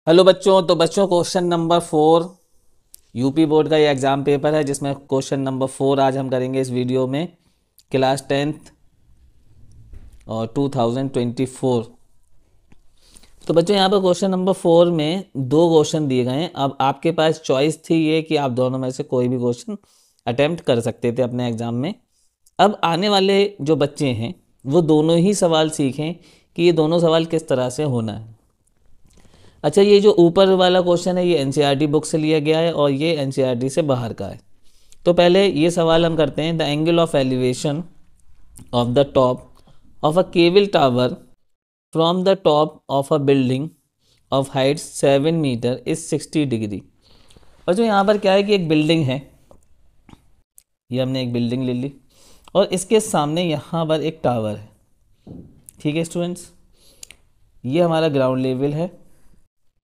Hello बच्चों। तो बच्चों क्वेश्चन नंबर 4 यूपी बोर्ड का ये एग्ज़ाम पेपर है जिसमें क्वेश्चन नंबर 4 आज हम करेंगे इस वीडियो में। क्लास 10th और 2024। तो बच्चों यहाँ पर क्वेश्चन नंबर 4 में दो क्वेश्चन दिए गए हैं। अब आपके पास चॉइस थी ये कि आप दोनों में से कोई भी क्वेश्चन अटेम्प्ट कर सकते थे अपने एग्ज़ाम में। अब आने वाले जो बच्चे हैं वो दोनों ही सवाल सीखें कि ये दोनों सवाल किस तरह से होना है। अच्छा, ये जो ऊपर वाला क्वेश्चन है ये एनसीईआरटी बुक से लिया गया है और ये एनसीईआरटी से बाहर का है। तो पहले ये सवाल हम करते हैं। The angle of elevation of the top of a cable tower from the top of a building of height 7 metre is 60 degree. और जो यहाँ पर क्या है कि एक बिल्डिंग है, ये हमने एक बिल्डिंग ले ली और इसके सामने यहाँ पर एक टावर है। ठीक है स्टूडेंट्स, ये हमारा ग्राउंड लेवल है।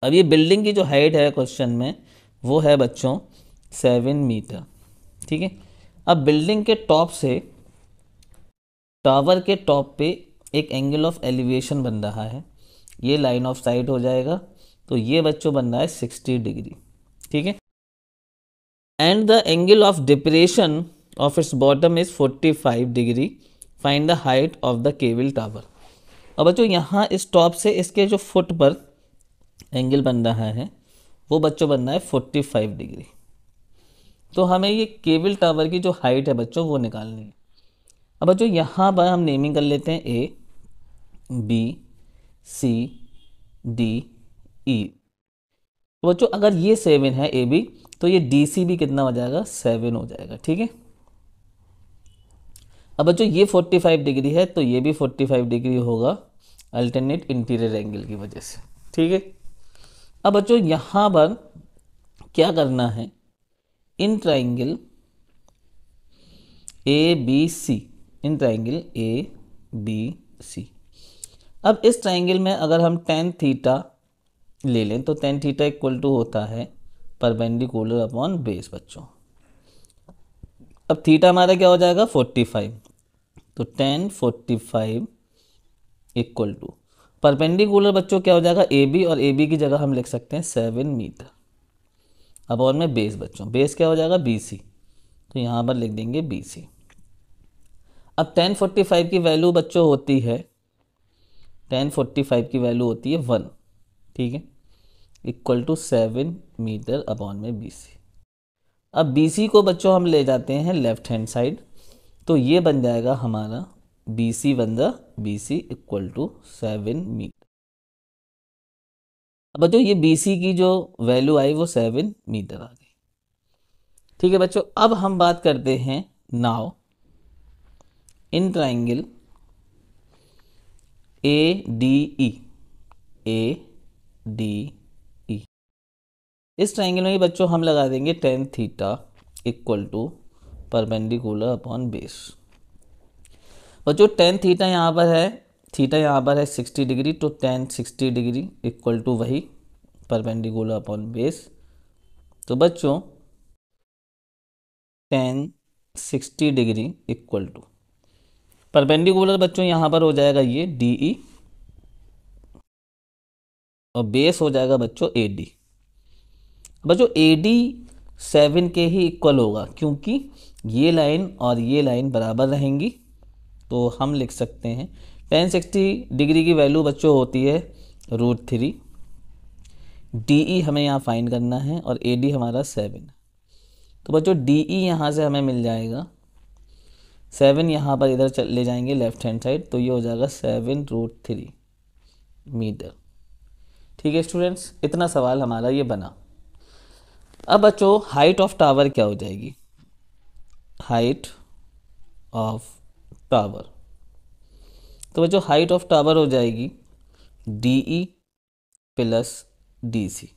अब ये बिल्डिंग की जो हाइट है क्वेश्चन में वो है बच्चों 7 मीटर। ठीक है, अब बिल्डिंग के टॉप से टावर के टॉप पे एक एंगल ऑफ एलिवेशन बन रहा है, ये लाइन ऑफ साइट हो जाएगा। तो ये बच्चों बन रहा है 60 डिग्री। ठीक है, and the angle of depression of its bottom is 45 degree. Find the height of the cable tower. अब बच्चों यहाँ इस टॉप से इसके जो फुट पर एंगल बन रहा है वो बच्चों बन रहा है 45 डिग्री। तो हमें ये केबल टावर की जो हाइट है बच्चों वो निकालनी है। अब बच्चों यहाँ पर हम नेमिंग कर लेते हैं ए बी सी डी ई। तो बच्चों अगर ये 7 है ए बी तो ये डी सी भी कितना हो जाएगा, 7 हो जाएगा। ठीक है, अब बच्चों ये 45 डिग्री है तो ये भी 45 डिग्री होगा अल्टरनेट इंटीरियर एंगल की वजह से। ठीक है, अब बच्चों यहाँ पर क्या करना है, in triangle A B C, in triangle A B C. अब इस ट्राइंगल में अगर हम टेन थीटा ले लें तो टेन थीटा इक्वल टू होता है परपेंडिकुलर अपॉन बेस बच्चों। अब थीटा हमारा क्या हो जाएगा 45, तो टेन 45 इक्वल टू परपेंडिकुलर बच्चों क्या हो जाएगा ए बी, और ए बी की जगह हम लिख सकते हैं 7 मीटर अपॉन में बेस बच्चों। बेस क्या हो जाएगा बी सी, तो यहाँ पर लिख देंगे बी सी। अब 1045 की वैल्यू बच्चों होती है 1045 की वैल्यू होती है 1। ठीक है, इक्वल टू 7 मीटर अपॉन में बी सी। अब बी सी को बच्चों हम ले जाते हैं लेफ्ट हैंड साइड, तो ये बन जाएगा हमारा बी सी बन जा B C equal to 7 metre. अब बच्चों ये बी सी की जो वैल्यू आई वो 7 मीटर आ गई। ठीक है बच्चों, अब हम बात करते हैं now in triangle A D E, A D E. इस ट्राइंगल में बच्चों हम लगा देंगे tan theta equal to perpendicular upon base. बच्चों टेन थीटा यहाँ पर है, थीटा यहाँ पर है 60 डिग्री, तो टेन 60 डिग्री इक्वल टू वही परपेंडिकुलर अपॉन बेस। तो बच्चों tan 60 degree equal to perpendicular बच्चों यहाँ पर हो जाएगा ये डी ई और बेस हो जाएगा बच्चों ए डी। बच्चों ए डी 7 के ही इक्वल होगा क्योंकि ये लाइन और ये लाइन बराबर रहेंगी। तो हम लिख सकते हैं 1060 डिग्री की वैल्यू बच्चों होती है √3। डी ई हमें यहाँ फाइंड करना है और ए डी हमारा 7 है। तो बच्चों डी ई यहाँ से हमें मिल जाएगा 7, यहाँ पर इधर ले जाएंगे लेफ्ट हैंड साइड, तो ये हो जाएगा 7√3 मीटर। ठीक है स्टूडेंट्स, इतना सवाल हमारा ये बना। अब बच्चों हाइट ऑफ टावर क्या हो जाएगी, हाइट ऑफ टावर। तो बच्चों हाइट ऑफ टावर हो जाएगी D E plus D C.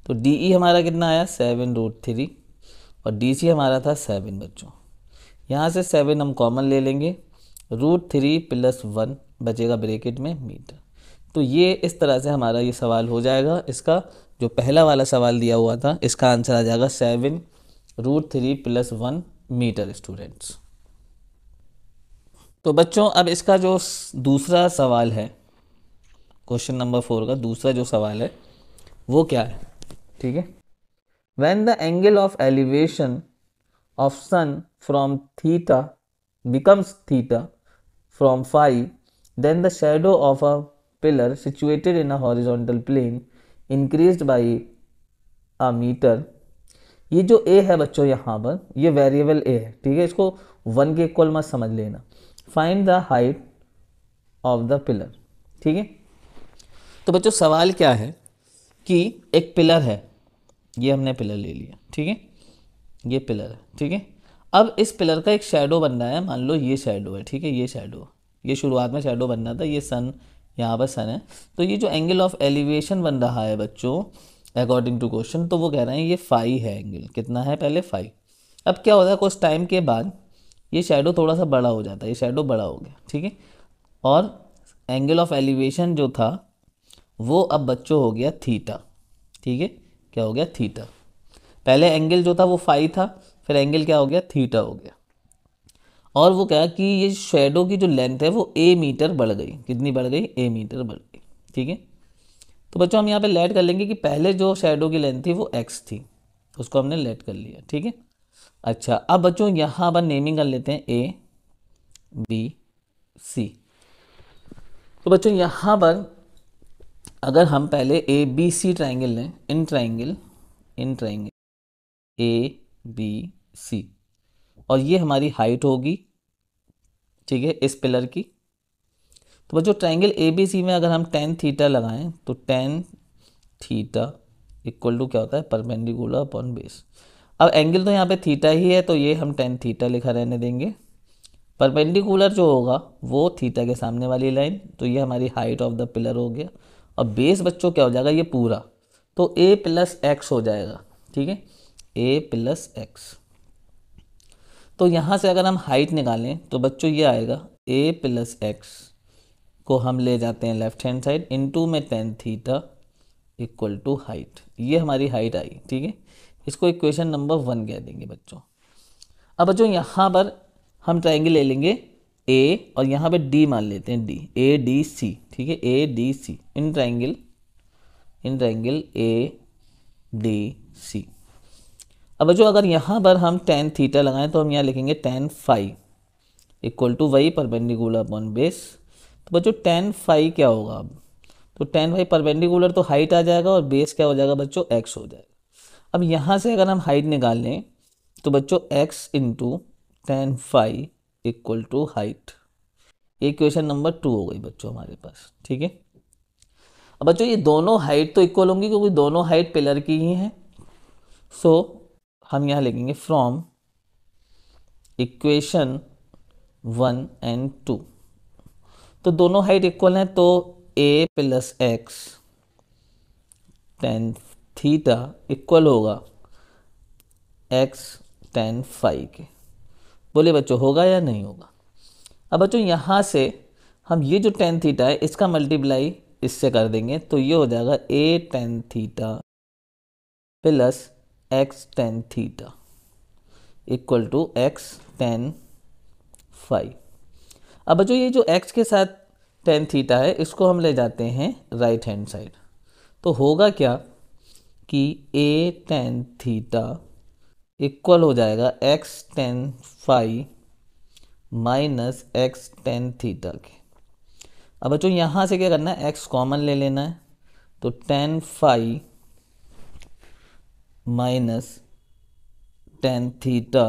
तो डी ई हमारा कितना आया 7√3 और डी सी हमारा था 7 बच्चों। यहाँ से 7 हम कॉमन ले लेंगे, √3 + 1 बचेगा ब्रैकेट में मीटर। तो ये इस तरह से हमारा ये सवाल हो जाएगा। इसका जो पहला वाला सवाल दिया हुआ था इसका आंसर आ जाएगा 7√3 + 1 मीटर स्टूडेंट्स। तो बच्चों अब इसका जो दूसरा सवाल है, क्वेश्चन नंबर 4 का दूसरा जो सवाल है वो क्या है, ठीक है। When the angle of elevation of sun from theta becomes theta from phi, then the shadow of a pillar situated in a horizontal plane increased by a meter. ये जो a है बच्चों यहाँ पर, ये वेरिएबल a है, ठीक है, इसको 1 के इक्वल मत समझ लेना। Find the height of the pillar, ठीक है। तो बच्चों सवाल क्या है कि एक पिलर है, ये हमने पिलर ले लिया, ठीक है, ये पिलर है, ठीक है। अब इस पिलर का एक शैडो बन रहा है, मान लो ये शैडो है, ठीक है, ये शैडो, ये शुरुआत में शैडो बन रहा था, ये सन, यहाँ पर सन है। तो ये जो एंगल ऑफ एलिवेशन बन रहा है बच्चों अकॉर्डिंग टू क्वेश्चन, तो वो कह रहे हैं ये फाई है, एंगल कितना है पहले फाई। अब क्या होता है कुछ टाइम के बाद ये शैडो थोड़ा सा बड़ा हो जाता है, ये शैडो बड़ा हो गया, ठीक है, और एंगल ऑफ एलिवेशन जो था वो अब बच्चों हो गया थीटा, ठीक है, क्या हो गया थीटा। पहले एंगल जो था वो फाई था, फिर एंगल क्या हो गया थीटा हो गया। और वो क्या कि ये शैडो की जो लेंथ है वो a मीटर बढ़ गई, कितनी बढ़ गई, a मीटर बढ़ गई, ठीक है। तो बच्चों हम यहाँ पे लेट कर लेंगे कि पहले जो शैडो की लेंथ थी वो x थी, उसको हमने लेट कर लिया, ठीक है। अच्छा अब बच्चों यहाँ पर नेमिंग कर लेते हैं a b c। तो बच्चों यहाँ पर अगर हम पहले ए बी सी ट्राइंगल लें, इन ट्राइंगल ए बी सी, और ये हमारी हाइट होगी, ठीक है, इस पिलर की। तो बच्चों ट्राइंगल ए बी सी में अगर हम टेन थीटा लगाएं तो टेन थीटा इक्वल टू क्या होता है, परपेंडिकुलर अपॉन बेस। अब एंगल तो यहाँ पे थीटा ही है, तो ये हम टेन थीटा लिखा रहने देंगे। परपेंडिकुलर जो होगा वो थीटा के सामने वाली लाइन, तो ये हमारी हाइट ऑफ द पिलर हो गया। और बेस बच्चों क्या हो जाएगा, ये पूरा, तो a प्लस एक्स हो जाएगा, ठीक है, a प्लस एक्स। तो यहाँ से अगर हम हाइट निकालें तो बच्चों ये आएगा a प्लस एक्स को हम ले जाते हैं लेफ्ट हैंड साइड, इनटू में tan theta equal to height, ये हमारी हाइट आई, ठीक है। इसको इक्वेशन नंबर 1 कह देंगे बच्चों। अब बच्चों यहाँ पर हम ट्राइंगल ले लेंगे a और यहाँ पे d मान लेते हैं, d a d c, ठीक है, a d c in triangle a d c। अब बच्चों अगर यहाँ पर हम टेन थीटा लगाएं तो हम यहाँ लिखेंगे टेन फाई इक्वल टू वही परपेंडिकुलर अपॉन बेस। तो बच्चों टेन फाई क्या होगा अब, तो टेन फाई परपेंडिकुलर तो हाइट आ जाएगा और बेस क्या हो जाएगा बच्चों एक्स हो जाएगा। अब यहाँ से अगर हम हाइट निकाल लें तो बच्चों x into tan phi equal to height, ये इक्वेशन नंबर 2 हो गई बच्चों हमारे पास, ठीक है। अब बच्चों ये दोनों हाइट तो इक्वल होंगी क्योंकि दोनों हाइट पिलर की ही हैं। सो हम यहाँ लिखेंगे फ्रॉम इक्वेशन 1 एंड 2, तो दोनों हाइट इक्वल हैं, तो a plus x tan theta equal होगा x टेन फाई के। बोले बच्चों होगा या नहीं होगा। अब बच्चों यहाँ से हम ये जो टेन थीटा है इसका मल्टीप्लाई इससे कर देंगे, तो ये हो जाएगा a tan theta plus x tan theta equal to x tan phi. अब बच्चों ये जो x के साथ टेन थीटा है इसको हम ले जाते हैं राइट हैंड साइड, तो होगा क्या कि a टेन थीटा इक्वल हो जाएगा x tan phi minus x tan theta के। अब बच्चों यहाँ से क्या करना है, x कॉमन ले लेना है, तो tan phi minus tan theta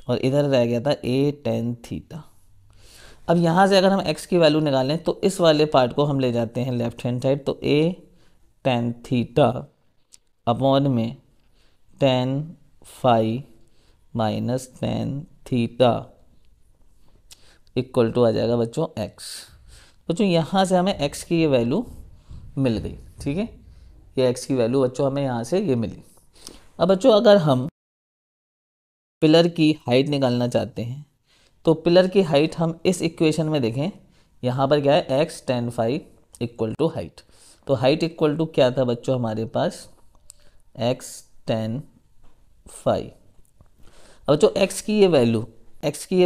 और इधर रह गया था a टेन थीटा। अब यहाँ से अगर हम x की वैल्यू निकालें तो इस वाले पार्ट को हम ले जाते हैं लेफ्ट हैंड साइड, तो a टेन थीटा अपॉन में tan phi minus tan theta equal to आ जाएगा बच्चों x। बच्चों यहाँ से हमें x की ये वैल्यू मिल गई, ठीक है, ये x की वैल्यू बच्चों हमें यहाँ से ये मिली। अब बच्चों अगर हम पिलर की हाइट निकालना चाहते हैं तो पिलर की हाइट हम इस इक्वेशन में देखें, यहाँ पर क्या है x tan phi equal to height, तो हाइट इक्वल टू क्या था बच्चों हमारे पास x टेन फाई। अब बच्चों x की ये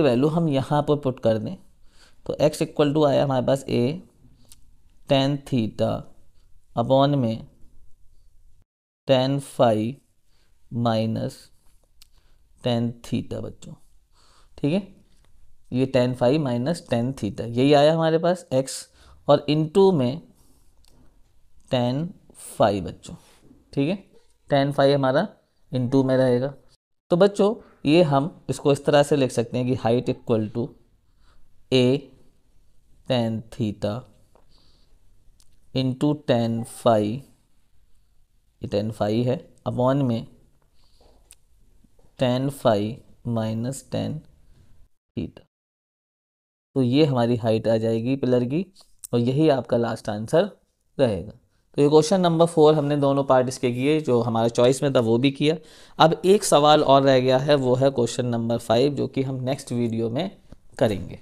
वैल्यू हम यहाँ पर पुट कर दें, तो x इक्वल टू आया हमारे पास a टेन थीटा अपॉन में tan phi minus tan theta बच्चों, ठीक है। ये tan phi minus tan theta यही आया हमारे पास x, और इनटू में tan फाई बच्चों, ठीक है। tan फाई हमारा इनटू में रहेगा। तो बच्चों ये हम इसको इस तरह से लिख सकते हैं कि height equal to a tan theta into tan phi, ये tan फाई है, अपॉन में tan phi minus tan theta. तो ये हमारी हाइट आ जाएगी पिलर की, और यही आपका लास्ट आंसर रहेगा। तो ये क्वेश्चन नंबर 4 हमने दोनों पार्ट इसके किए, जो हमारा चॉइस में था वो भी किया। अब एक सवाल और रह गया है, वो है क्वेश्चन नंबर 5, जो कि हम नेक्स्ट वीडियो में करेंगे।